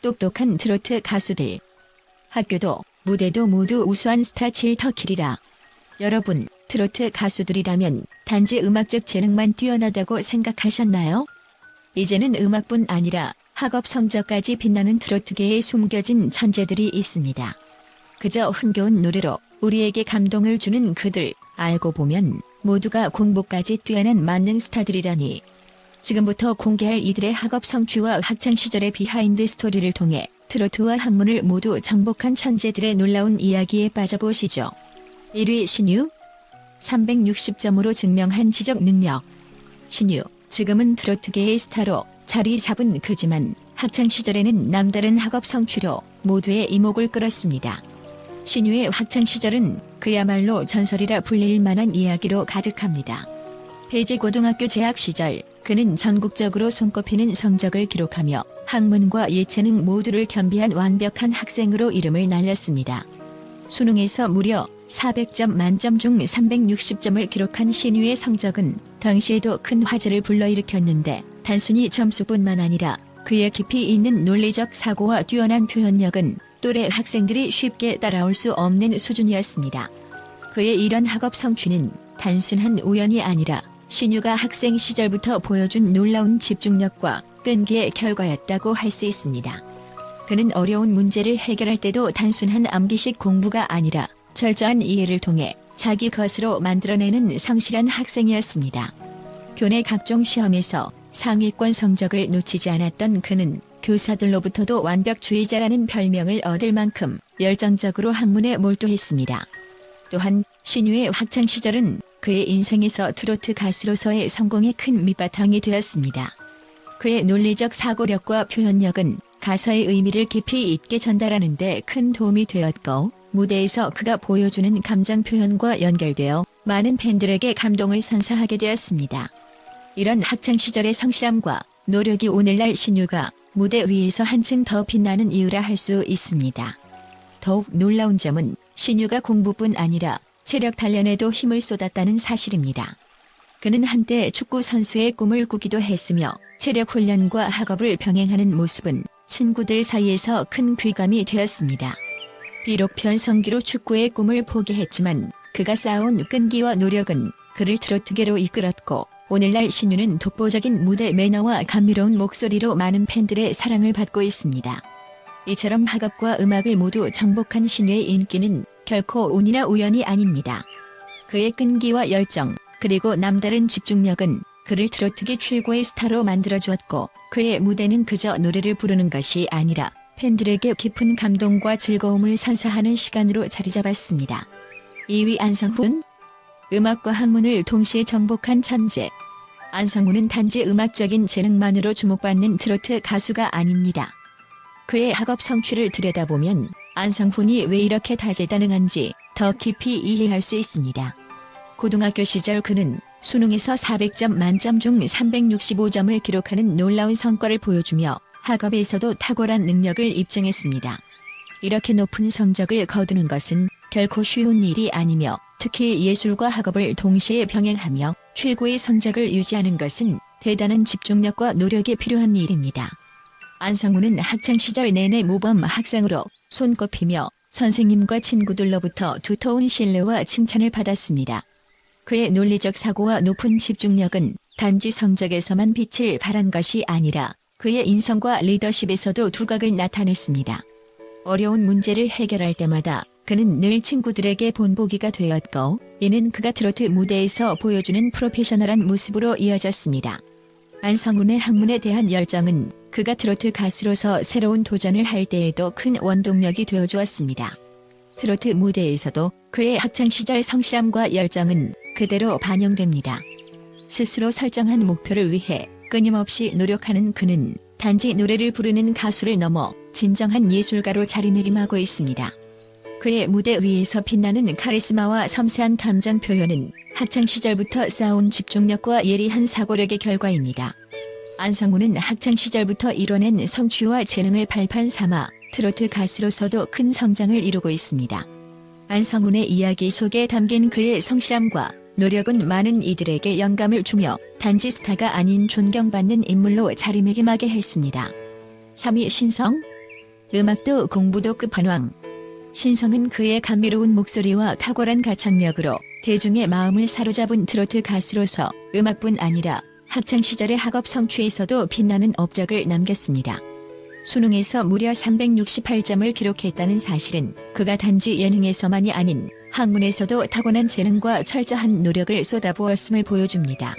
똑똑한 트로트 가수들. 학교도 무대도 모두 우수한 스타 칠터킬이라. 여러분, 트로트 가수들이라면 단지 음악적 재능만 뛰어나다고 생각하셨나요? 이제는 음악뿐 아니라 학업 성적까지 빛나는 트로트계에 숨겨진 천재들이 있습니다. 그저 흥겨운 노래로 우리에게 감동을 주는 그들, 알고 보면 모두가 공부까지 뛰어난 만능 스타들이라니. 지금부터 공개할 이들의 학업 성취와 학창시절의 비하인드 스토리를 통해 트로트와 학문을 모두 정복한 천재들의 놀라운 이야기에 빠져보시죠. 1위 신유. 360점으로 증명한 지적 능력. 신유, 지금은 트로트계의 스타로 자리 잡은 그지만 학창시절에는 남다른 학업 성취로 모두의 이목을 끌었습니다. 신유의 학창시절은 그야말로 전설이라 불릴 만한 이야기로 가득합니다. 폐지고등학교 재학 시절, 그는 전국적으로 손꼽히는 성적을 기록하며 학문과 예체능 모두를 겸비한 완벽한 학생으로 이름을 날렸습니다. 수능에서 무려 400점 만점 중 360점을 기록한 신유의 성적은 당시에도 큰 화제를 불러일으켰는데, 단순히 점수뿐만 아니라 그의 깊이 있는 논리적 사고와 뛰어난 표현력은 또래 학생들이 쉽게 따라올 수 없는 수준이었습니다. 그의 이런 학업 성취는 단순한 우연이 아니라 신유가 학생 시절부터 보여준 놀라운 집중력과 끈기의 결과였다고 할 수 있습니다. 그는 어려운 문제를 해결할 때도 단순한 암기식 공부가 아니라 철저한 이해를 통해 자기 것으로 만들어내는 성실한 학생이었습니다. 교내 각종 시험에서 상위권 성적을 놓치지 않았던 그는 교사들로부터도 완벽주의자라는 별명을 얻을 만큼 열정적으로 학문에 몰두했습니다. 또한 신유의 학창시절은 그의 인생에서 트로트 가수로서의 성공에 큰 밑바탕이 되었습니다. 그의 논리적 사고력과 표현력은 가사의 의미를 깊이 있게 전달하는 데 큰 도움이 되었고, 무대에서 그가 보여주는 감정 표현과 연결되어 많은 팬들에게 감동을 선사하게 되었습니다. 이런 학창시절의 성실함과 노력이 오늘날 신유가 무대 위에서 한층 더 빛나는 이유라 할 수 있습니다. 더욱 놀라운 점은 신유가 공부뿐 아니라 체력 단련에도 힘을 쏟았다는 사실입니다. 그는 한때 축구 선수의 꿈을 꾸기도 했으며 체력 훈련과 학업을 병행하는 모습은 친구들 사이에서 큰 귀감이 되었습니다. 비록 변성기로 축구의 꿈을 포기했지만 그가 쌓아온 끈기와 노력은 그를 트로트계로 이끌었고, 오늘날 신유는 독보적인 무대 매너와 감미로운 목소리로 많은 팬들의 사랑을 받고 있습니다. 이처럼 학업과 음악을 모두 정복한 신유의 인기는 결코 운이나 우연이 아닙니다. 그의 끈기와 열정, 그리고 남다른 집중력은 그를 트로트계 최고의 스타로 만들어주었고, 그의 무대는 그저 노래를 부르는 것이 아니라 팬들에게 깊은 감동과 즐거움을 선사하는 시간으로 자리 잡았습니다. 2위 안성훈. 음악과 학문을 동시에 정복한 천재. 안성훈은 단지 음악적인 재능만으로 주목받는 트로트 가수가 아닙니다. 그의 학업 성취를 들여다보면 안성훈이 왜 이렇게 다재다능한지 더 깊이 이해할 수 있습니다. 고등학교 시절 그는 수능에서 400점 만점 중 365점을 기록하는 놀라운 성과를 보여주며 학업에서도 탁월한 능력을 입증했습니다. 이렇게 높은 성적을 거두는 것은 결코 쉬운 일이 아니며, 특히 예술과 학업을 동시에 병행하며 최고의 성적을 유지하는 것은 대단한 집중력과 노력이 필요한 일입니다. 안성훈은 학창시절 내내 모범 학생으로 손꼽히며 선생님과 친구들로부터 두터운 신뢰와 칭찬을 받았습니다. 그의 논리적 사고와 높은 집중력은 단지 성적에서만 빛을 발한 것이 아니라 그의 인성과 리더십에서도 두각을 나타냈습니다. 어려운 문제를 해결할 때마다 그는 늘 친구들에게 본보기가 되었고, 이는 그가 트로트 무대에서 보여주는 프로페셔널한 모습으로 이어졌습니다. 안성훈의 학문에 대한 열정은 그가 트로트 가수로서 새로운 도전을 할 때에도 큰 원동력이 되어주었습니다. 트로트 무대에서도 그의 학창시절 성실함과 열정은 그대로 반영됩니다. 스스로 설정한 목표를 위해 끊임없이 노력하는 그는 단지 노래를 부르는 가수를 넘어 진정한 예술가로 자리매김하고 있습니다. 그의 무대 위에서 빛나는 카리스마와 섬세한 감정 표현은 학창시절부터 쌓아온 집중력과 예리한 사고력의 결과입니다. 안성훈은 학창시절부터 이뤄낸 성취와 재능을 발판 삼아 트로트 가수로서도 큰 성장을 이루고 있습니다. 안성훈의 이야기 속에 담긴 그의 성실함과 노력은 많은 이들에게 영감을 주며 단지 스타가 아닌 존경받는 인물로 자리매김하게 했습니다. 3위 신성. 음악도 공부도 끝판왕. 신성은 그의 감미로운 목소리와 탁월한 가창력으로 대중의 마음을 사로잡은 트로트 가수로서 음악뿐 아니라 학창시절의 학업 성취에서도 빛나는 업적을 남겼습니다. 수능에서 무려 368점을 기록했다는 사실은 그가 단지 예능에서만이 아닌 학문에서도 타고난 재능과 철저한 노력을 쏟아부었음을 보여줍니다.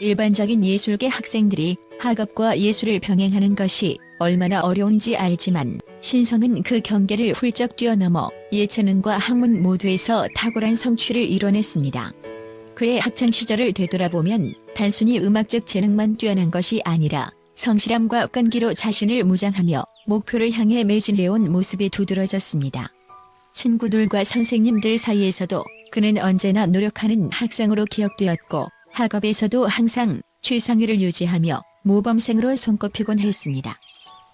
일반적인 예술계 학생들이 학업과 예술을 병행하는 것이 얼마나 어려운지 알지만 신성은 그 경계를 훌쩍 뛰어넘어 예체능과 학문 모두에서 탁월한 성취를 이뤄냈습니다. 그의 학창시절을 되돌아보면 단순히 음악적 재능만 뛰어난 것이 아니라 성실함과 끈기로 자신을 무장하며 목표를 향해 매진해온 모습이 두드러졌습니다. 친구들과 선생님들 사이에서도 그는 언제나 노력하는 학생으로 기억되었고 학업에서도 항상 최상위를 유지하며 모범생으로 손꼽히곤 했습니다.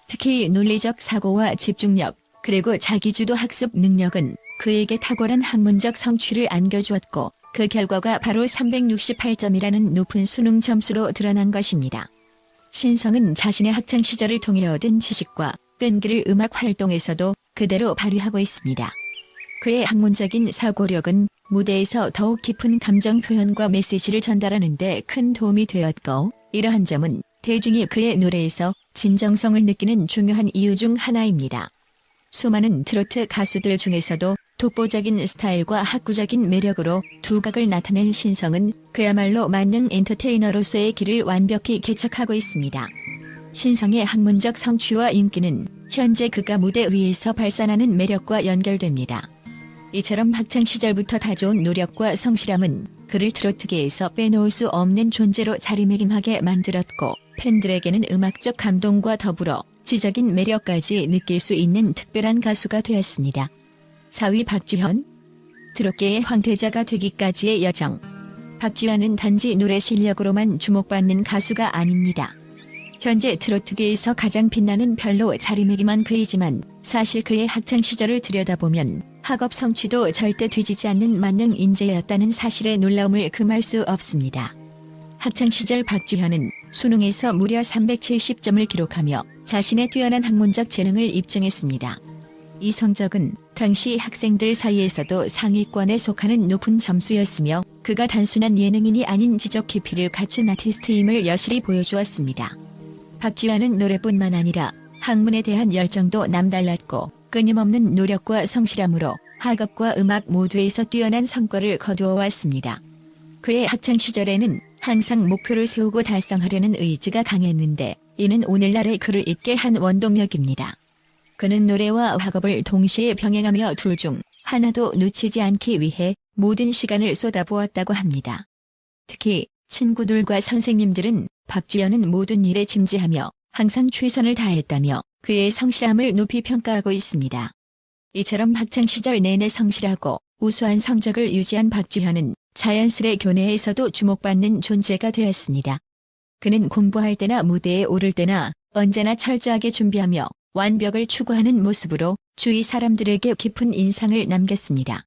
특히 논리적 사고와 집중력, 그리고 자기주도 학습 능력은 그에게 탁월한 학문적 성취를 안겨주었고 그 결과가 바로 368점이라는 높은 수능 점수로 드러난 것입니다. 신성은 자신의 학창시절을 통해 얻은 지식과 끈기를 음악 활동에서도 그대로 발휘하고 있습니다. 그의 학문적인 사고력은 무대에서 더욱 깊은 감정 표현과 메시지를 전달하는 데 큰 도움이 되었고, 이러한 점은 대중이 그의 노래에서 진정성을 느끼는 중요한 이유 중 하나입니다. 수많은 트로트 가수들 중에서도 독보적인 스타일과 학구적인 매력으로 두각을 나타낸 신성은 그야말로 만능 엔터테이너로서의 길을 완벽히 개척하고 있습니다. 신성의 학문적 성취와 인기는 현재 그가 무대 위에서 발산하는 매력과 연결됩니다. 이처럼 학창시절부터 다져온 노력과 성실함은 그를 트로트계에서 빼놓을 수 없는 존재로 자리매김하게 만들었고 팬들에게는 음악적 감동과 더불어 지적인 매력까지 느낄 수 있는 특별한 가수가 되었습니다. 4위 박지현. 트로트계의 황태자가 되기까지의 여정. 박지현은 단지 노래 실력으로만 주목받는 가수가 아닙니다. 현재 트로트계에서 가장 빛나는 별로 자리매김한 그이지만 사실 그의 학창시절을 들여다보면 학업 성취도 절대 뒤지지 않는 만능 인재였다는 사실에 놀라움을 금할 수 없습니다. 학창시절 박지현은 수능에서 무려 370점을 기록하며 자신의 뛰어난 학문적 재능을 입증했습니다. 이 성적은 당시 학생들 사이에서도 상위권에 속하는 높은 점수였으며 그가 단순한 예능인이 아닌 지적 깊이를 갖춘 아티스트임을 여실히 보여주었습니다. 박지현은 노래뿐만 아니라 학문에 대한 열정도 남달랐고 끊임없는 노력과 성실함으로 학업과 음악 모두에서 뛰어난 성과를 거두어왔습니다. 그의 학창시절에는 항상 목표를 세우고 달성하려는 의지가 강했는데 이는 오늘날의 그를 있게 한 원동력입니다. 그는 노래와 학업을 동시에 병행하며 둘 중 하나도 놓치지 않기 위해 모든 시간을 쏟아부었다고 합니다. 특히 친구들과 선생님들은 박지현은 모든 일에 진지하며 항상 최선을 다했다며 그의 성실함을 높이 평가하고 있습니다. 이처럼 학창시절 내내 성실하고 우수한 성적을 유지한 박지현은 자연스레 교내에서도 주목받는 존재가 되었습니다. 그는 공부할 때나 무대에 오를 때나 언제나 철저하게 준비하며 완벽을 추구하는 모습으로 주위 사람들에게 깊은 인상을 남겼습니다.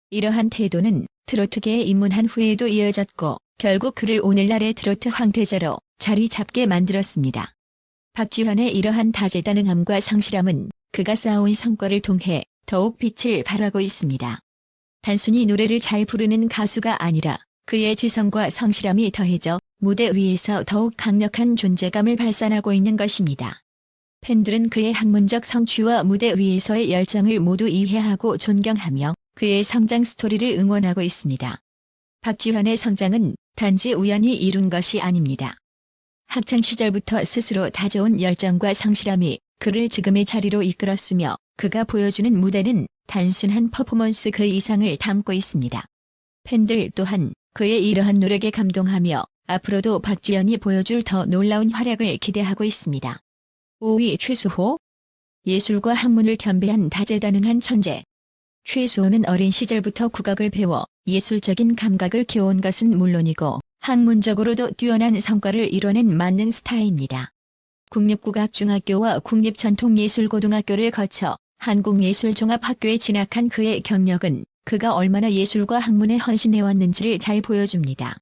이러한 태도는 트로트계에 입문한 후에도 이어졌고 결국 그를 오늘날의 트로트 황태자로 자리 잡게 만들었습니다. 박지현의 이러한 다재다능함과 성실함은 그가 쌓아온 성과를 통해 더욱 빛을 발하고 있습니다. 단순히 노래를 잘 부르는 가수가 아니라 그의 지성과 성실함이 더해져 무대 위에서 더욱 강력한 존재감을 발산하고 있는 것입니다. 팬들은 그의 학문적 성취와 무대 위에서의 열정을 모두 이해하고 존경하며 그의 성장 스토리를 응원하고 있습니다. 박지현의 성장은 단지 우연히 이룬 것이 아닙니다. 학창시절부터 스스로 다져온 열정과 성실함이 그를 지금의 자리로 이끌었으며 그가 보여주는 무대는 단순한 퍼포먼스 그 이상을 담고 있습니다. 팬들 또한 그의 이러한 노력에 감동하며 앞으로도 박지현이 보여줄 더 놀라운 활약을 기대하고 있습니다. 5위 최수호. 예술과 학문을 겸비한 다재다능한 천재. 최수호는 어린 시절부터 국악을 배워 예술적인 감각을 키워온 것은 물론이고 학문적으로도 뛰어난 성과를 이뤄낸 만능 스타입니다. 국립국악중학교와 국립전통예술고등학교를 거쳐 한국예술종합학교에 진학한 그의 경력은 그가 얼마나 예술과 학문에 헌신해왔는지를 잘 보여줍니다.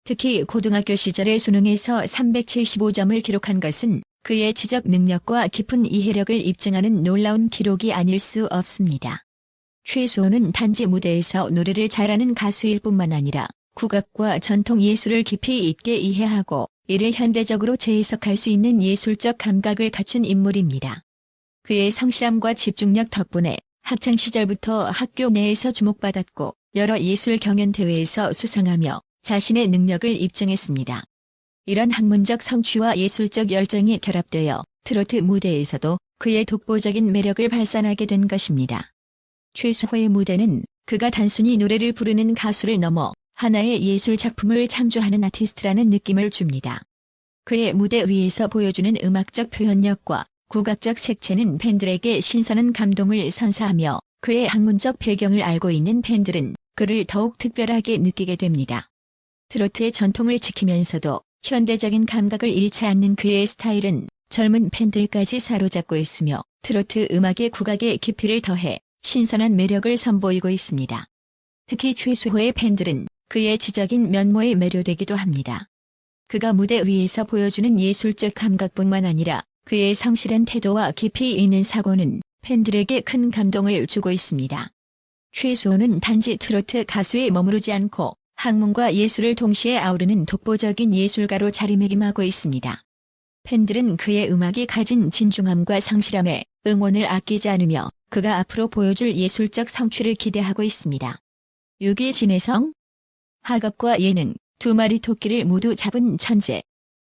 특히 고등학교 시절의 수능에서 375점을 기록한 것은 그의 지적 능력과 깊은 이해력을 입증하는 놀라운 기록이 아닐 수 없습니다. 최수호는 단지 무대에서 노래를 잘하는 가수일 뿐만 아니라 국악과 전통 예술을 깊이 있게 이해하고 이를 현대적으로 재해석할 수 있는 예술적 감각을 갖춘 인물입니다. 그의 성실함과 집중력 덕분에 학창시절부터 학교 내에서 주목받았고 여러 예술 경연대회에서 수상하며 자신의 능력을 입증했습니다. 이런 학문적 성취와 예술적 열정이 결합되어 트로트 무대에서도 그의 독보적인 매력을 발산하게 된 것입니다. 최수호의 무대는 그가 단순히 노래를 부르는 가수를 넘어 하나의 예술 작품을 창조하는 아티스트라는 느낌을 줍니다. 그의 무대 위에서 보여주는 음악적 표현력과 국악적 색채는 팬들에게 신선한 감동을 선사하며 그의 학문적 배경을 알고 있는 팬들은 그를 더욱 특별하게 느끼게 됩니다. 트로트의 전통을 지키면서도 현대적인 감각을 잃지 않는 그의 스타일은 젊은 팬들까지 사로잡고 있으며 트로트 음악의 국악의 깊이를 더해 신선한 매력을 선보이고 있습니다. 특히 최수호의 팬들은 그의 지적인 면모에 매료되기도 합니다. 그가 무대 위에서 보여주는 예술적 감각뿐만 아니라 그의 성실한 태도와 깊이 있는 사고는 팬들에게 큰 감동을 주고 있습니다. 최수호는 단지 트로트 가수에 머무르지 않고 학문과 예술을 동시에 아우르는 독보적인 예술가로 자리매김하고 있습니다. 팬들은 그의 음악이 가진 진중함과 성실함에 응원을 아끼지 않으며 그가 앞으로 보여줄 예술적 성취를 기대하고 있습니다. 6위 진혜성. 학업과 예능, 두 마리 토끼를 모두 잡은 천재.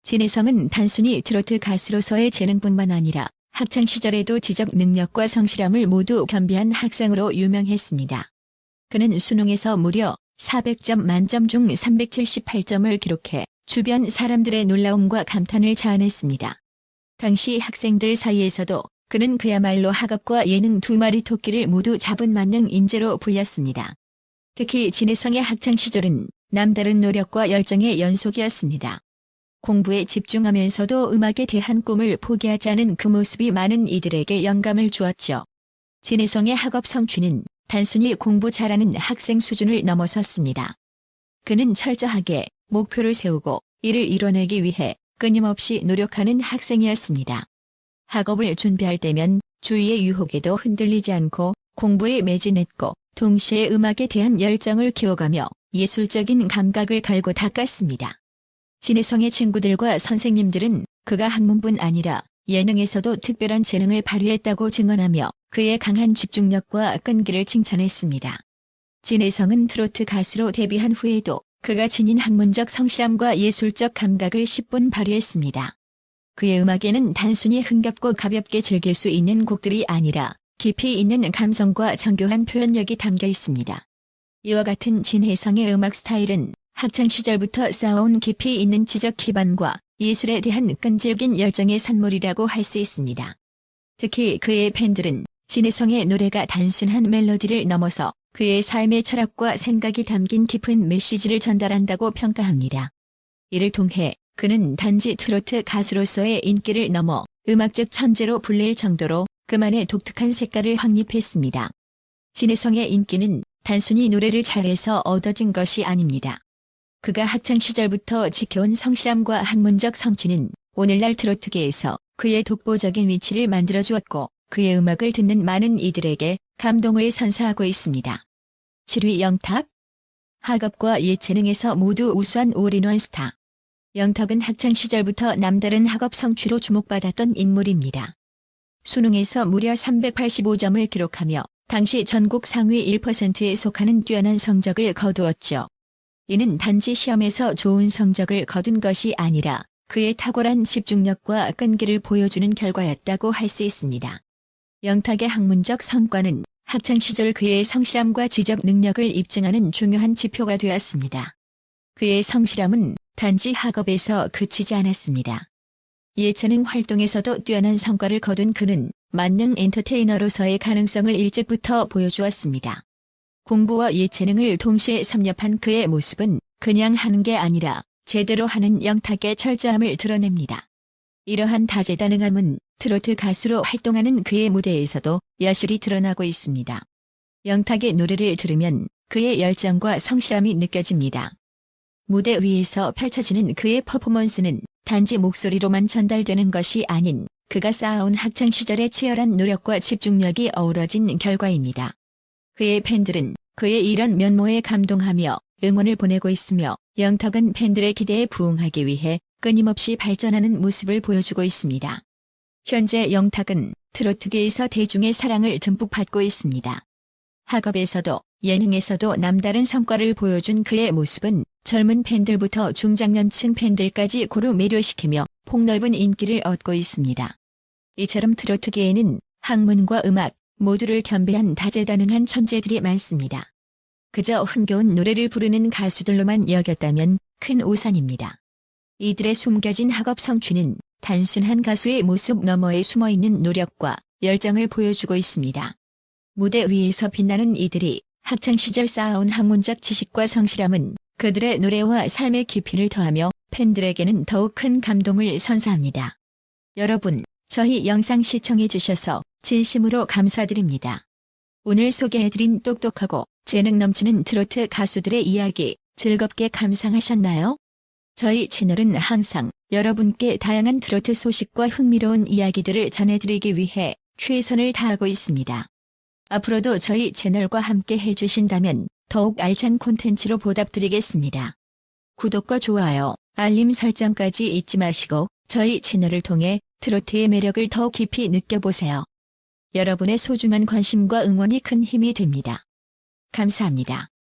진혜성은 단순히 트로트 가수로서의 재능뿐만 아니라 학창시절에도 지적 능력과 성실함을 모두 겸비한 학생으로 유명했습니다. 그는 수능에서 무려 400점 만점 중 378점을 기록해 주변 사람들의 놀라움과 감탄을 자아냈습니다. 당시 학생들 사이에서도 그는 그야말로 학업과 예능 두 마리 토끼를 모두 잡은 만능 인재로 불렸습니다. 특히 진혜성의 학창시절은 남다른 노력과 열정의 연속이었습니다. 공부에 집중하면서도 음악에 대한 꿈을 포기하지 않은 그 모습이 많은 이들에게 영감을 주었죠. 진혜성의 학업 성취는 단순히 공부 잘하는 학생 수준을 넘어섰습니다. 그는 철저하게 목표를 세우고 이를 이뤄내기 위해 끊임없이 노력하는 학생이었습니다. 학업을 준비할 때면 주위의 유혹에도 흔들리지 않고 공부에 매진했고 동시에 음악에 대한 열정을 키워가며 예술적인 감각을 갈고 닦았습니다. 진혜성의 친구들과 선생님들은 그가 학문뿐 아니라 예능에서도 특별한 재능을 발휘했다고 증언하며 그의 강한 집중력과 끈기를 칭찬했습니다. 진혜성은 트로트 가수로 데뷔한 후에도 그가 지닌 학문적 성실함과 예술적 감각을 10분 발휘했습니다. 그의 음악에는 단순히 흥겹고 가볍게 즐길 수 있는 곡들이 아니라 깊이 있는 감성과 정교한 표현력이 담겨 있습니다. 이와 같은 진혜성의 음악 스타일은 학창시절부터 쌓아온 깊이 있는 지적 기반과 예술에 대한 끈질긴 열정의 산물이라고 할 수 있습니다. 특히 그의 팬들은 진혜성의 노래가 단순한 멜로디를 넘어서 그의 삶의 철학과 생각이 담긴 깊은 메시지를 전달한다고 평가합니다. 이를 통해 그는 단지 트로트 가수로서의 인기를 넘어 음악적 천재로 불릴 정도로 그만의 독특한 색깔을 확립했습니다. 진혜성의 인기는 단순히 노래를 잘해서 얻어진 것이 아닙니다. 그가 학창시절부터 지켜온 성실함과 학문적 성취는 오늘날 트로트계에서 그의 독보적인 위치를 만들어주었고 그의 음악을 듣는 많은 이들에게 감동을 선사하고 있습니다. 7위 영탁. 학업과 예체능에서 모두 우수한 올인원 스타. 영탁은 학창시절부터 남다른 학업 성취로 주목받았던 인물입니다. 수능에서 무려 385점을 기록하며 당시 전국 상위 1%에 속하는 뛰어난 성적을 거두었죠. 이는 단지 시험에서 좋은 성적을 거둔 것이 아니라 그의 탁월한 집중력과 끈기를 보여주는 결과였다고 할 수 있습니다. 영탁의 학문적 성과는 학창시절 그의 성실함과 지적 능력을 입증하는 중요한 지표가 되었습니다. 그의 성실함은 단지 학업에서 그치지 않았습니다. 예체능 활동에서도 뛰어난 성과를 거둔 그는 만능 엔터테이너로서의 가능성을 일찍부터 보여주었습니다. 공부와 예체능을 동시에 섭렵한 그의 모습은 그냥 하는 게 아니라 제대로 하는 영탁의 철저함을 드러냅니다. 이러한 다재다능함은 트로트 가수로 활동하는 그의 무대에서도 여실히 드러나고 있습니다. 영탁의 노래를 들으면 그의 열정과 성실함이 느껴집니다. 무대 위에서 펼쳐지는 그의 퍼포먼스는 단지 목소리로만 전달되는 것이 아닌 그가 쌓아온 학창시절의 치열한 노력과 집중력이 어우러진 결과입니다. 그의 팬들은 그의 이런 면모에 감동하며 응원을 보내고 있으며 영탁은 팬들의 기대에 부응하기 위해 끊임없이 발전하는 모습을 보여주고 있습니다. 현재 영탁은 트로트계에서 대중의 사랑을 듬뿍 받고 있습니다. 학업에서도 예능에서도 남다른 성과를 보여준 그의 모습은 젊은 팬들부터 중장년층 팬들까지 고루 매료시키며 폭넓은 인기를 얻고 있습니다. 이처럼 트로트계에는 학문과 음악 모두를 겸비한 다재다능한 천재들이 많습니다. 그저 흥겨운 노래를 부르는 가수들로만 여겼다면 큰 오산입니다. 이들의 숨겨진 학업 성취는 단순한 가수의 모습 너머에 숨어있는 노력과 열정을 보여주고 있습니다. 무대 위에서 빛나는 이들이 학창시절 쌓아온 학문적 지식과 성실함은 그들의 노래와 삶의 깊이를 더하며 팬들에게는 더욱 큰 감동을 선사합니다. 여러분, 저희 영상 시청해주셔서 진심으로 감사드립니다. 오늘 소개해드린 똑똑하고 재능 넘치는 트로트 가수들의 이야기 즐겁게 감상하셨나요? 저희 채널은 항상 여러분께 다양한 트로트 소식과 흥미로운 이야기들을 전해드리기 위해 최선을 다하고 있습니다. 앞으로도 저희 채널과 함께 해주신다면 더욱 알찬 콘텐츠로 보답드리겠습니다. 구독과 좋아요, 알림 설정까지 잊지 마시고 저희 채널을 통해 트로트의 매력을 더 깊이 느껴보세요. 여러분의 소중한 관심과 응원이 큰 힘이 됩니다. 감사합니다.